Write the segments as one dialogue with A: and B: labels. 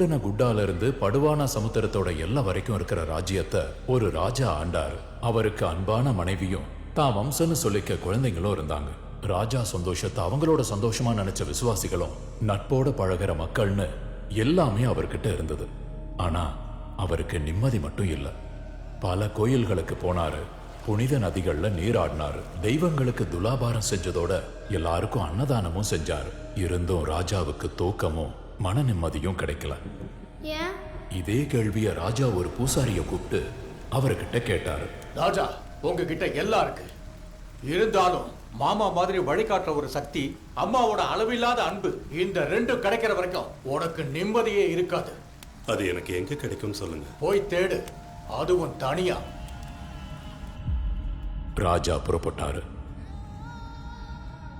A: மூடின குட்டால இருந்து படுவானா சமுத்திரத்தோட எல்லை வரைக்கும் இருக்கிற ராஜ்யத்தை ஒரு ராஜா ஆண்டாரு. அவருக்கு அன்பான மனைவியும் தான் வம்சன்னு சொல்லிக்க குழந்தைங்களும் இருந்தாங்க. ராஜா சந்தோஷத்தை அவங்களோட சந்தோஷமா நினைச்ச விசுவாசிகளும் நட்போட பழகிற மக்கள்னு எல்லாமே அவர்கிட்ட இருந்தது. ஆனா அவருக்கு நிம்மதி மட்டும் இல்ல. பல கோயில்களுக்கு போனாரு, புனித நதிகள்ல நீராடினாரு, தெய்வங்களுக்கு துலாபாரம் செஞ்சதோட எல்லாருக்கும் அன்னதானமும் செஞ்சாரு. இருந்தும் ராஜாவுக்கு தூக்கமும் மன நிம்மதியும் கிடைக்கல. இதே கேள்விய ராஜா ஒரு பூசாரிய கூப்பிட்டு அவர்கிட்ட கேட்டாரு.
B: ராஜா, உங்ககிட்ட எல்லாம் இருக்கு, இருந்தாலும் மாமா மாதிரி வழிகாட்டுற ஒரு சக்தி, அம்மாவோட அளவில்லாத அன்பு, இந்த ரெண்டும் கிடைக்கிற வரைக்கும் உனக்கு நிம்மதியே இருக்காது.
C: அது எனக்கு எங்க கிடைக்கும் சொல்லுங்க.
B: போய் தேடு, அதுவும் தனியா.
A: ராஜா புறப்பட்டாரு.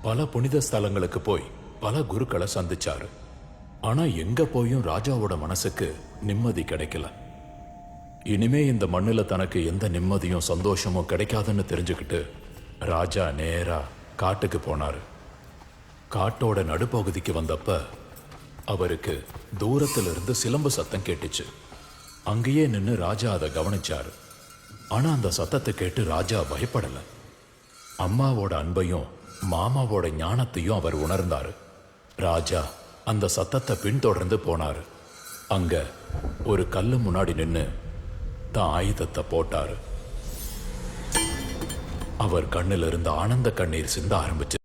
A: பல புனித ஸ்தலங்களுக்கு போய் பல குருக்களை சந்திச்சாரு. ஆனா எங்க போயும் ராஜாவோட மனசுக்கு நிம்மதி கிடைக்கல. இனிமே இந்த மண்ணுல தனக்கு எந்த நிம்மதியும் சந்தோஷமும் கிடைக்காதுன்னு தெரிஞ்சுக்கிட்டு ராஜா நேரா காட்டுக்கு போனாரு. காட்டோட நடுப்பகுதிக்கு வந்தப்ப அவருக்கு தூரத்துல இருந்து சிலம்பு சத்தம் கேட்டுச்சு. அங்கேயே நின்று ராஜா அதை கவனிச்சாரு. ஆனா அந்த சத்தத்தை கேட்டு ராஜா பயப்படல. அம்மாவோட அன்பையும் மாமாவோட ஞானத்தையும் அவர் உணர்ந்தாரு. ராஜா அந்த சத்தத்தை பின்தொடர்ந்து போனாரு. அங்க ஒரு கல்லு முன்னாடி நின்று தான் ஆயுதத்தை போட்டாரு. அவர் கண்ணில் இருந்து ஆனந்த கண்ணீர் சிந்த ஆரம்பிச்சு.